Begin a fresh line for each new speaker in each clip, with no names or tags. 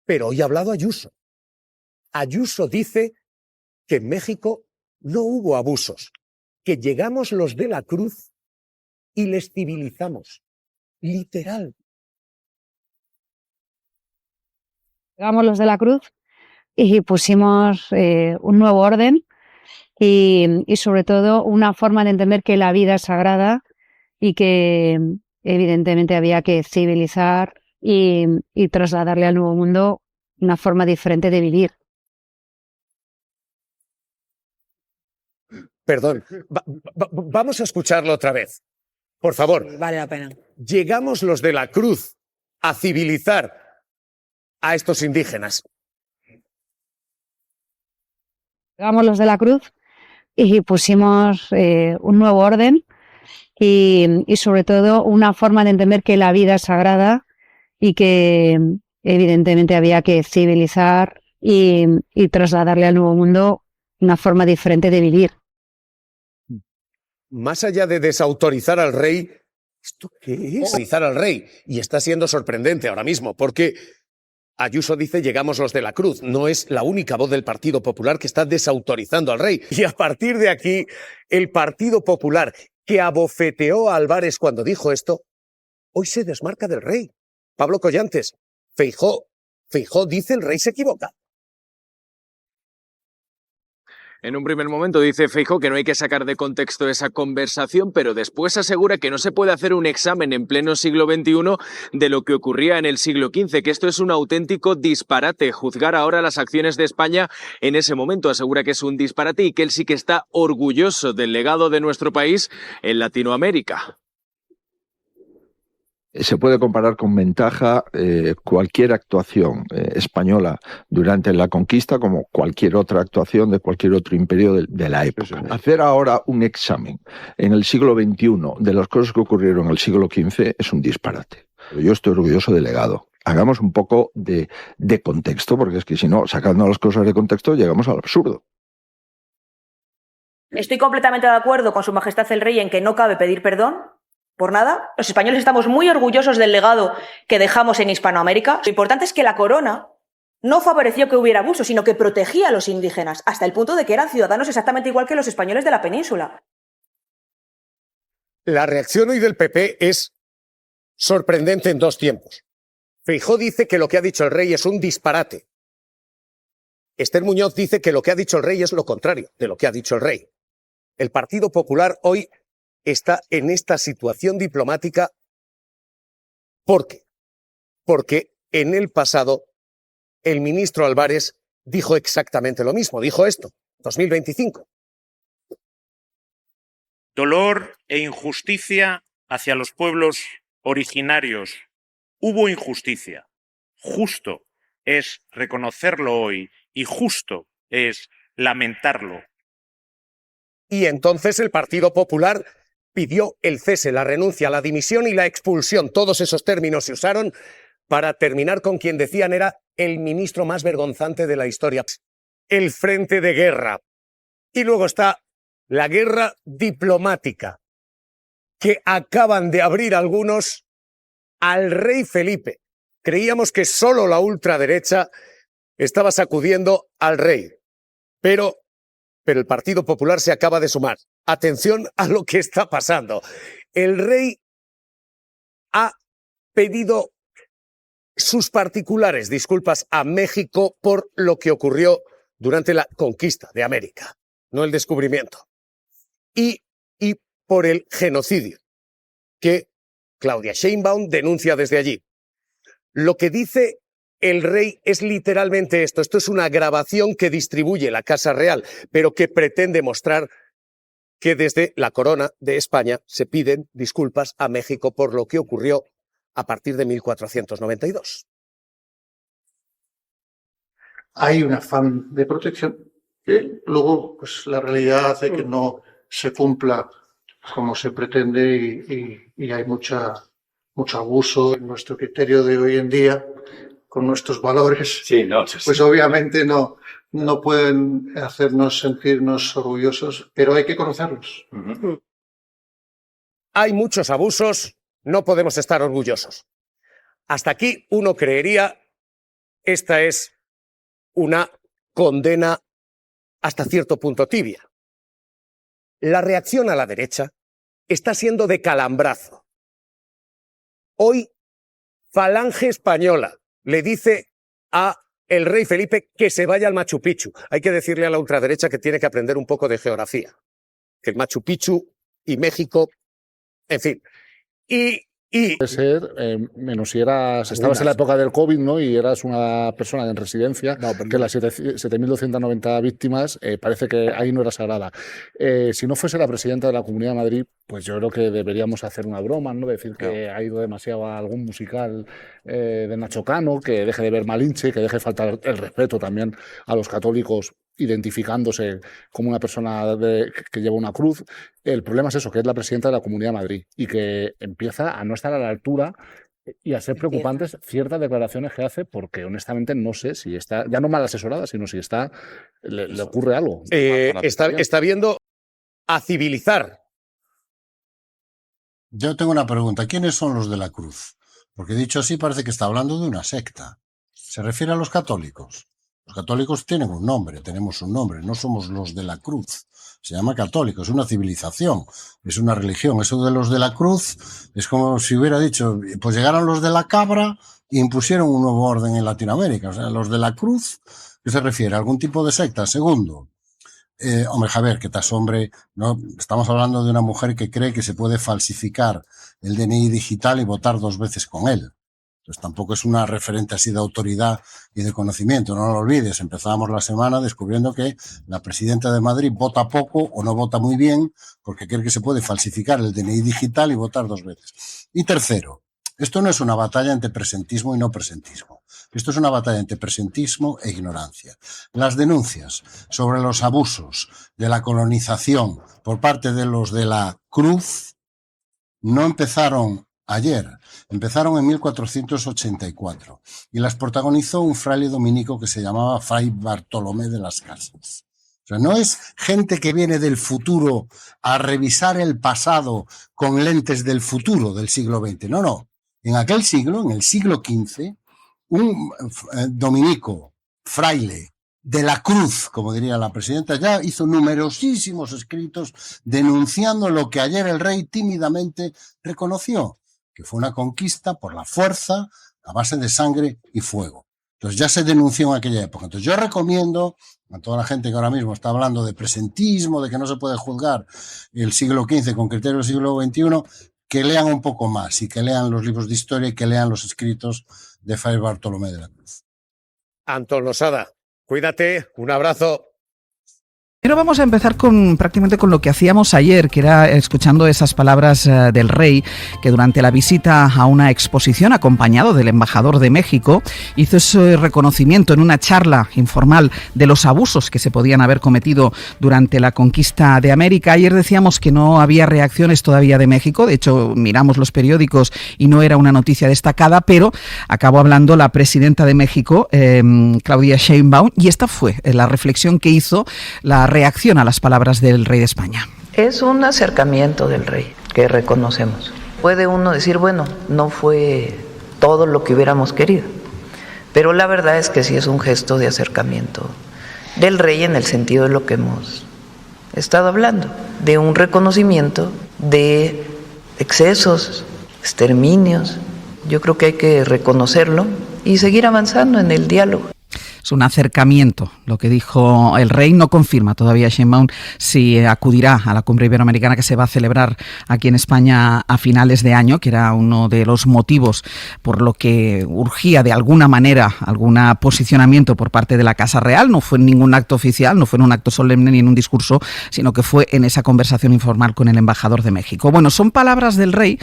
Pero hoy ha hablado Ayuso. Ayuso dice que en México no hubo abusos, que llegamos los de la Cruz y les civilizamos. Literal.
Llegamos los de la Cruz y pusimos un nuevo orden y sobre todo una forma de entender que la vida es sagrada y que evidentemente había que civilizar y trasladarle al nuevo mundo una forma diferente de vivir.
Perdón, vamos a escucharlo otra vez. Por favor.
Sí, vale la pena.
Llegamos los de la Cruz a civilizar a estos indígenas.
Llegamos los de la Cruz y pusimos un nuevo orden y sobre todo una forma de entender que la vida es sagrada y que evidentemente había que civilizar y trasladarle al nuevo mundo una forma diferente de vivir.
Más allá de desautorizar al rey, ¿esto qué es? Autorizar al rey. Y está siendo sorprendente ahora mismo, porque Ayuso dice llegamos los de la Cruz. No es la única voz del Partido Popular que está desautorizando al rey. Y a partir de aquí, el Partido Popular, que abofeteó a Álvarez cuando dijo esto, hoy se desmarca del rey. Pablo Collantes, Feijóo dice el rey se equivoca.
En un primer momento dice Feijóo que no hay que sacar de contexto esa conversación, pero después asegura que no se puede hacer un examen en pleno siglo XXI de lo que ocurría en el siglo XV, que esto es un auténtico disparate. Juzgar ahora las acciones de España en ese momento, asegura que es un disparate y que él sí que está orgulloso del legado de nuestro país en Latinoamérica.
Se puede comparar con ventaja cualquier actuación española durante la conquista como cualquier otra actuación de cualquier otro imperio de la época. Hacer ahora un examen en el siglo XXI de las cosas que ocurrieron en el siglo XV es un disparate. Yo estoy orgulloso del legado. Hagamos un poco de contexto, porque es que si no, sacando las cosas de contexto, llegamos al absurdo.
Estoy completamente de acuerdo con Su Majestad el Rey en que no cabe pedir perdón por nada. Los españoles estamos muy orgullosos del legado que dejamos en Hispanoamérica. Lo importante es que la corona no favoreció que hubiera abuso, sino que protegía a los indígenas, hasta el punto de que eran ciudadanos exactamente igual que los españoles de la península.
La reacción hoy del PP es sorprendente en dos tiempos. Feijóo dice que lo que ha dicho el rey es un disparate. Esther Muñoz dice que lo que ha dicho el rey es lo contrario de lo que ha dicho el rey. El Partido Popular hoy está en esta situación diplomática. ¿Por qué? Porque en el pasado el ministro Álvarez dijo exactamente lo mismo. Dijo esto, 2025.
Dolor e injusticia hacia los pueblos originarios. Hubo injusticia. Justo es reconocerlo hoy y justo es lamentarlo.
Y entonces el Partido Popular pidió el cese, la renuncia, la dimisión y la expulsión. Todos esos términos se usaron para terminar con quien decían era el ministro más vergonzante de la historia. El frente de guerra. Y luego está la guerra diplomática, que acaban de abrir algunos al rey Felipe. Creíamos que solo la ultraderecha estaba sacudiendo al rey. Pero el Partido Popular se acaba de sumar. Atención a lo que está pasando. El rey ha pedido sus particulares disculpas a México por lo que ocurrió durante la conquista de América, no el descubrimiento. Y por el genocidio que Claudia Sheinbaum denuncia desde allí. Lo que dice el rey es literalmente esto. Esto es una grabación que distribuye la Casa Real, pero que pretende mostrar que desde la corona de España se piden disculpas a México por lo que ocurrió a partir de 1492.
Hay un afán de protección que luego pues, la realidad hace que no se cumpla como se pretende y hay mucho abuso en nuestro criterio de hoy en día con nuestros valores.
Sí, no,
pues obviamente no pueden hacernos sentirnos orgullosos, pero hay que conocerlos.
Hay muchos abusos, no podemos estar orgullosos. Hasta aquí uno creería esta es una condena hasta cierto punto tibia. La reacción a la derecha está siendo de calambrazo. Hoy, Falange Española le dice a el rey Felipe que se vaya al Machu Picchu. Hay que decirle a la ultraderecha que tiene que aprender un poco de geografía. Que el Machu Picchu y México, en fin.
Puede ser, menos si estabas en la época del COVID, ¿no? Y eras una persona en residencia, que las 7.290 víctimas, parece que ahí no era sagrada. Si no fuese la presidenta de la Comunidad de Madrid, pues yo creo que deberíamos hacer una broma, ¿no? Decir que ha ido demasiado a algún musical de Nacho Cano, que deje de ver Malinche, que deje de faltar el respeto también a los católicos, identificándose como una persona que lleva una cruz. El problema es eso, que es la presidenta de la Comunidad de Madrid y que empieza a no estar a la altura y a ser preocupantes ciertas declaraciones que hace, porque honestamente no sé si está, ya no mal asesorada, sino si está le ocurre algo.
Está viendo a civilizar.
Yo tengo una pregunta. ¿Quiénes son los de la cruz? Porque dicho así parece que está hablando de una secta. ¿Se refiere a los católicos? Los católicos tienen un nombre, tenemos un nombre, no somos los de la cruz. Se llama católico, es una civilización, es una religión. Eso de los de la cruz es como si hubiera dicho, pues llegaron los de la cabra e impusieron un nuevo orden en Latinoamérica. O sea, los de la cruz, ¿qué se refiere? ¿A algún tipo de secta? Segundo, hombre, Javier, que estás hombre, no, estamos hablando de una mujer que cree que se puede falsificar el DNI digital y votar 2 veces con él. Pues tampoco es una referente así de autoridad y de conocimiento, no lo olvides. Empezábamos la semana descubriendo que la presidenta de Madrid vota poco o no vota muy bien porque cree que se puede falsificar el DNI digital y votar 2 veces. Y tercero, esto no es una batalla entre presentismo y no presentismo. Esto es una batalla entre presentismo e ignorancia. Las denuncias sobre los abusos de la colonización por parte de los de la Cruz no empezaron ayer, empezaron en 1484 y las protagonizó un fraile dominico que se llamaba Fray Bartolomé de las Casas. O sea, no es gente que viene del futuro a revisar el pasado con lentes del futuro del siglo XX. No, no. En aquel siglo, en el siglo XV, un dominico, fraile de la Cruz, como diría la presidenta, ya hizo numerosísimos escritos denunciando lo que ayer el rey tímidamente reconoció, que fue una conquista por la fuerza, a base de sangre y fuego. Entonces ya se denunció en aquella época. Entonces yo recomiendo a toda la gente que ahora mismo está hablando de presentismo, de que no se puede juzgar el siglo XV con criterios del siglo XXI, que lean un poco más y que lean los libros de historia y que lean los escritos de Fray Bartolomé de la Cruz.
Antón Losada, cuídate, un abrazo.
Pero vamos a empezar prácticamente con lo que hacíamos ayer, que era escuchando esas palabras del rey, que durante la visita a una exposición acompañado del embajador de México hizo ese reconocimiento en una charla informal de los abusos que se podían haber cometido durante la conquista de América. Ayer decíamos que no había reacciones todavía de México, de hecho miramos los periódicos y no era una noticia destacada, pero acabó hablando la presidenta de México, Claudia Sheinbaum, y esta fue la reflexión que hizo, la reacción a las palabras del rey de España.
Es un acercamiento del rey que reconocemos. Puede uno decir, bueno, no fue todo lo que hubiéramos querido, pero la verdad es que sí es un gesto de acercamiento del rey en el sentido de lo que hemos estado hablando, de un reconocimiento de excesos, exterminios. Yo creo que hay que reconocerlo y seguir avanzando en el diálogo.
Es un acercamiento, lo que dijo el rey. No confirma todavía Sheinbaum si acudirá a la cumbre iberoamericana que se va a celebrar aquí en España a finales de año, que era uno de los motivos por lo que urgía de alguna manera algún posicionamiento por parte de la Casa Real. No fue en ningún acto oficial, no fue en un acto solemne ni en un discurso, sino que fue en esa conversación informal con el embajador de México. Bueno, son palabras del rey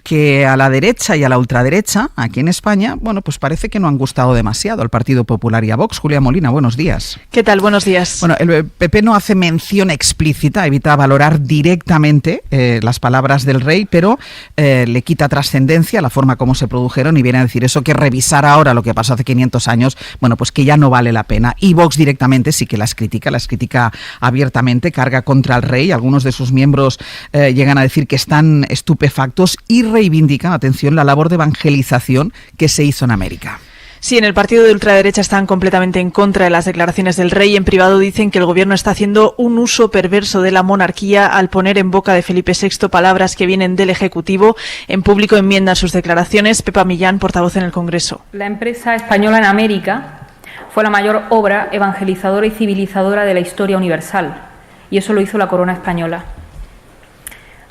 que a la derecha y a la ultraderecha, aquí en España, bueno, pues parece que no han gustado demasiado al Partido Popular y a Vox. Julia Molina, buenos días.
¿Qué tal? Buenos días.
Bueno, el PP no hace mención explícita, evita valorar directamente las palabras del rey, pero le quita trascendencia a la forma como se produjeron y viene a decir eso, que revisar ahora lo que pasó hace 500 años, bueno, pues que ya no vale la pena. Y Vox directamente sí que las critica abiertamente, carga contra el rey. Algunos de sus miembros llegan a decir que están estupefactos y reivindican, atención, la labor de evangelización que se hizo en América.
Sí, en el partido de ultraderecha están completamente en contra de las declaraciones del rey. En privado dicen que el gobierno está haciendo un uso perverso de la monarquía al poner en boca de Felipe VI palabras que vienen del Ejecutivo. En público enmiendan sus declaraciones. Pepa Millán, portavoz en el Congreso.
La empresa española en América fue la mayor obra evangelizadora y civilizadora de la historia universal, y eso lo hizo la corona española.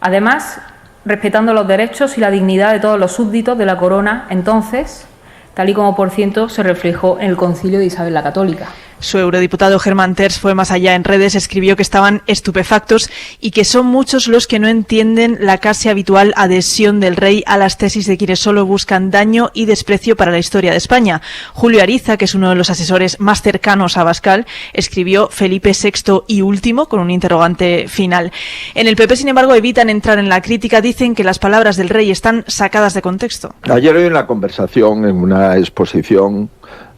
Además, respetando los derechos y la dignidad de todos los súbditos de la corona, entonces, tal y como por cierto se reflejó en el Concilio de Isabel la Católica.
Su eurodiputado Germán Terç fue más allá en redes, escribió que estaban estupefactos y que son muchos los que no entienden la casi habitual adhesión del rey a las tesis de quienes solo buscan daño y desprecio para la historia de España. Julio Ariza, que es uno de los asesores más cercanos a Abascal, escribió Felipe VI y último, con un interrogante final. En el PP, sin embargo, evitan entrar en la crítica, dicen que las palabras del rey están sacadas de contexto.
Ayer oí una conversación en una exposición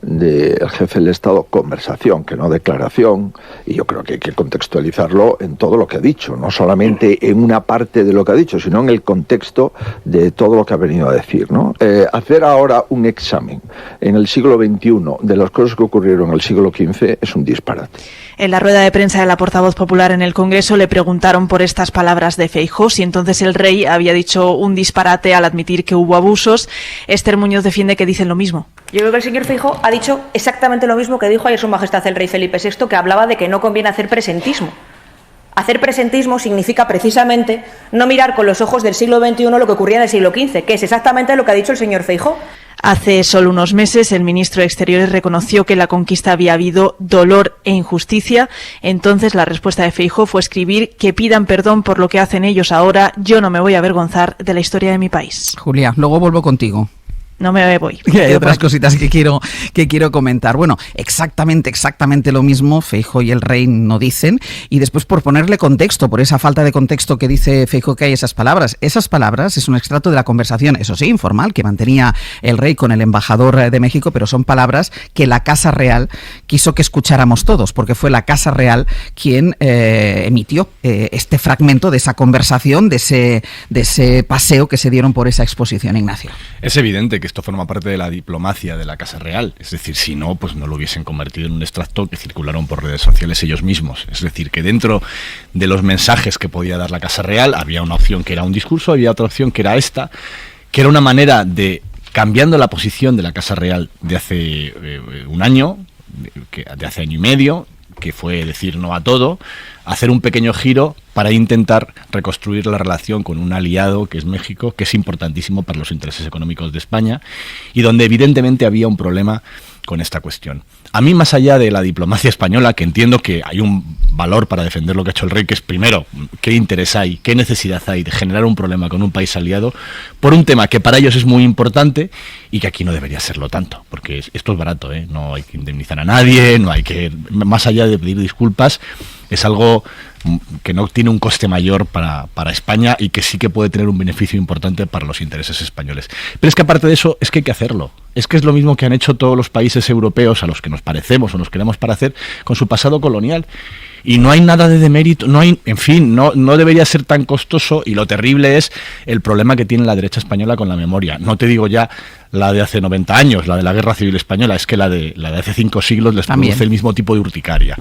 del jefe del Estado, conversación, que no declaración, y yo creo que hay que contextualizarlo en todo lo que ha dicho, no solamente en una parte de lo que ha dicho, sino en el contexto de todo lo que ha venido a decir, ¿no? Hacer ahora un examen en el siglo XXI de las cosas que ocurrieron en el siglo XV es un disparate.
En la rueda de prensa de la portavoz popular en el Congreso le preguntaron por estas palabras de Feijóo si entonces el rey había dicho un disparate al admitir que hubo abusos. Esther Muñoz defiende que dicen lo mismo.
Yo creo que el señor Feijóo ha dicho exactamente lo mismo que dijo ayer Su Majestad el Rey Felipe VI, que hablaba de que no conviene hacer presentismo. Hacer presentismo significa precisamente no mirar con los ojos del siglo XXI lo que ocurría en el siglo XV, que es exactamente lo que ha dicho el señor Feijóo.
Hace solo unos meses el ministro de Exteriores reconoció que en la conquista había habido dolor e injusticia. Entonces la respuesta de Feijóo fue escribir que pidan perdón por lo que hacen ellos ahora. Yo no me voy a avergonzar de la historia de mi país.
Julia, luego vuelvo contigo.
No me voy.
Y hay otras cositas que quiero comentar. Bueno, exactamente lo mismo Feijóo y el rey no dicen. Y después, por ponerle contexto, por esa falta de contexto que dice Feijóo que hay esas palabras es un extracto de la conversación, eso sí, informal, que mantenía el rey con el embajador de México, pero son palabras que la Casa Real quiso que escucháramos todos, porque fue la Casa Real quien emitió este fragmento de esa conversación, de ese paseo que se dieron por esa exposición, Ignacio.
Es evidente que esto forma parte de la diplomacia de la Casa Real, es decir, si no, pues no lo hubiesen convertido en un extracto que circularon por redes sociales ellos mismos. Es decir, que dentro de los mensajes que podía dar la Casa Real había una opción que era un discurso, había otra opción que era esta, que era una manera de, cambiando la posición de la Casa Real de hace un año, de hace año y medio, que fue decir no a todo, hacer un pequeño giro para intentar reconstruir la relación con un aliado que es México, que es importantísimo para los intereses económicos de España y donde evidentemente había un problema con esta cuestión. A mí, más allá de la diplomacia española, que entiendo que hay un valor para defender lo que ha hecho el rey, que es primero, qué interés hay, qué necesidad hay de generar un problema con un país aliado, por un tema que para ellos es muy importante y que aquí no debería serlo tanto, porque esto es barato, no hay que indemnizar a nadie, no hay que, más allá de pedir disculpas, es algo que no tiene un coste mayor para España y que sí que puede tener un beneficio importante para los intereses españoles. Pero es que aparte de eso, es que hay que hacerlo. Es que es lo mismo que han hecho todos los países europeos a los que nos parecemos o nos queremos parecer con su pasado colonial. Y no hay nada de demérito, no debería ser tan costoso, y lo terrible es el problema que tiene la derecha española con la memoria. No te digo ya la de hace 90 años, la de la Guerra Civil Española, es que la de hace 5 siglos les produce el mismo tipo de urticaria.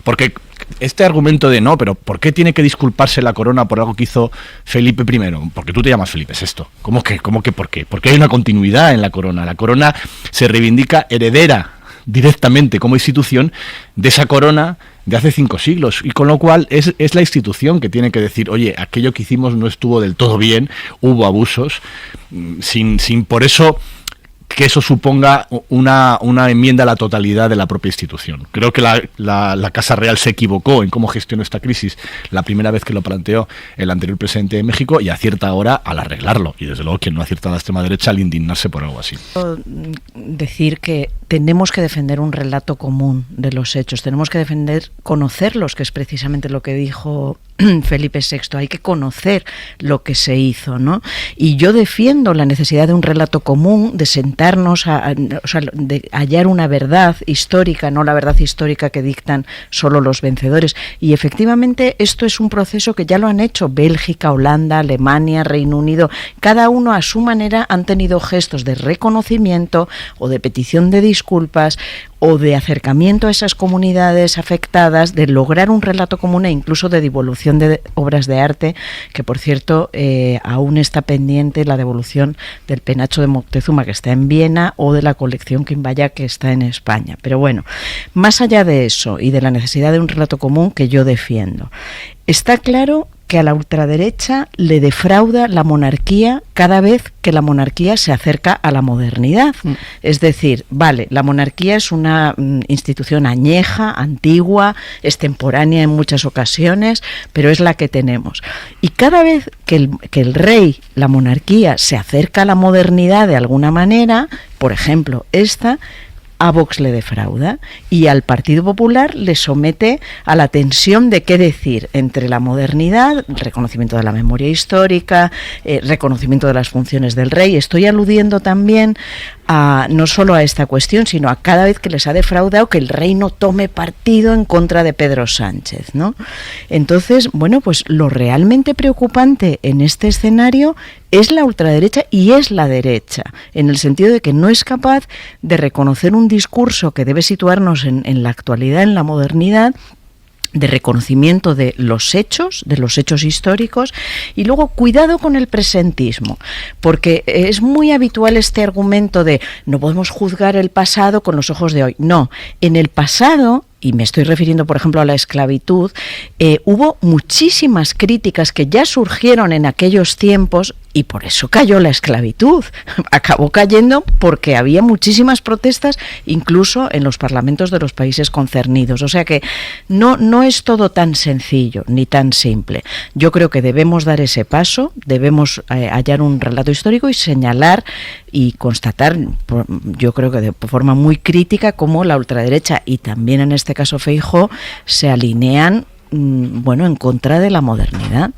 Porque este argumento de no, pero ¿por qué tiene que disculparse la corona por algo que hizo Felipe I? Porque tú te llamas Felipe VI. ¿Cómo que por qué? Porque hay una continuidad en la corona. La corona se reivindica heredera directamente como institución de esa corona de hace 5 siglos, y con lo cual es la institución que tiene que decir, oye, aquello que hicimos no estuvo del todo bien, hubo abusos, sin por eso que eso suponga una enmienda a la totalidad de la propia institución. Creo que la Casa Real se equivocó en cómo gestionó esta crisis la primera vez que lo planteó el anterior presidente de México, y acierta ahora al arreglarlo, y desde luego quien no acierta a la extrema derecha al indignarse por algo así.
Decir que
tenemos que defender un relato común de los hechos, tenemos que conocerlos, que es precisamente lo que dijo Felipe VI, hay que conocer lo que se hizo, ¿no? Y yo defiendo la necesidad de un relato común, de sentarnos, de hallar una verdad histórica, no la verdad histórica que dictan solo los vencedores. Y efectivamente esto es un proceso que ya lo han hecho Bélgica, Holanda, Alemania, Reino Unido. Cada uno a su manera han tenido gestos de reconocimiento o de petición de disculpas o de acercamiento a esas comunidades afectadas, de lograr un relato común e incluso de devolución de obras de arte, que por cierto aún está pendiente la devolución del penacho de Moctezuma, que está en Viena, o de la colección Quimbaya, que está en España. Pero bueno, más allá de eso y de la necesidad de un relato común que yo defiendo, está claro que a la ultraderecha le defrauda la monarquía cada vez que la monarquía se acerca a la modernidad. Es decir, vale, la monarquía es una institución añeja, antigua, extemporánea en muchas ocasiones, pero es la que tenemos. Y cada vez que el rey, la monarquía, se acerca a la modernidad de alguna manera, por ejemplo, a Vox le defrauda y al Partido Popular le somete a la tensión de qué decir entre la modernidad, el reconocimiento de la memoria histórica, reconocimiento de las funciones del rey. Estoy aludiendo también no solo a esta cuestión, sino a cada vez que les ha defraudado que el rey no tome partido en contra de Pedro Sánchez, ¿no? Entonces, bueno, pues lo realmente preocupante en este escenario es la ultraderecha y es la derecha, en el sentido de que no es capaz de reconocer un discurso que debe situarnos en la actualidad, en la modernidad, de reconocimiento de los hechos históricos, y luego cuidado con el presentismo, porque es muy habitual este argumento de no podemos juzgar el pasado con los ojos de hoy. No, en el pasado, y me estoy refiriendo, por ejemplo, a la esclavitud, hubo muchísimas críticas que ya surgieron en aquellos tiempos y por eso cayó la esclavitud. Acabó cayendo porque había muchísimas protestas, incluso en los parlamentos de los países concernidos. O sea que no es todo tan sencillo ni tan simple. Yo creo que debemos dar ese paso, debemos hallar un relato histórico y señalar y constatar, yo creo que de forma muy crítica, cómo la ultraderecha y también en este caso Feijóo se alinean en contra de la modernidad.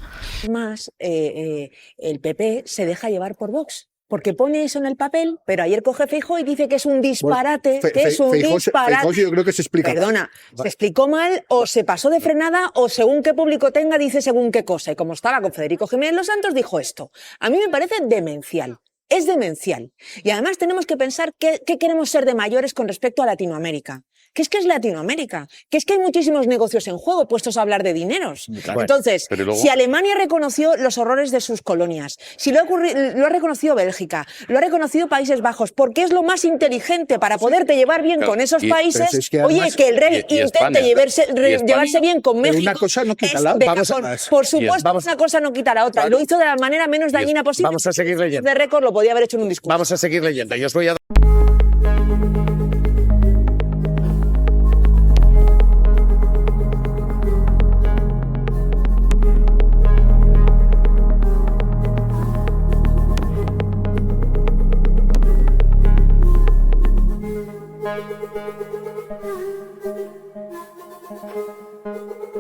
Más, el PP se deja llevar por Vox. Porque pone eso en el papel, pero ayer coge Feijóo y dice que es un disparate,
Feijóo yo creo que se explica.
Perdona, se explicó mal o se pasó de frenada o según qué público tenga dice según qué cosa. Y como estaba con Federico Jiménez Los Santos dijo esto. A mí me parece demencial. Es demencial. Y además tenemos que pensar qué queremos ser de mayores con respecto a Latinoamérica. ¿Qué es Latinoamérica? Que es que hay muchísimos negocios en juego puestos a hablar de dineros. Claro. Entonces, luego, si Alemania reconoció los horrores de sus colonias, si lo ha reconocido Bélgica, lo ha reconocido Países Bajos, porque es lo más inteligente para poderte llevar bien con esos países, es que además, que el rey intente llevarse bien con México.
Una cosa no quita la
otra. Por supuesto, una cosa no quita la otra. Claro. Lo hizo de la manera menos dañina posible.
Vamos a seguir leyendo.
De récord lo podía haber hecho en un discurso.
Vamos a seguir leyendo. Yo os voy a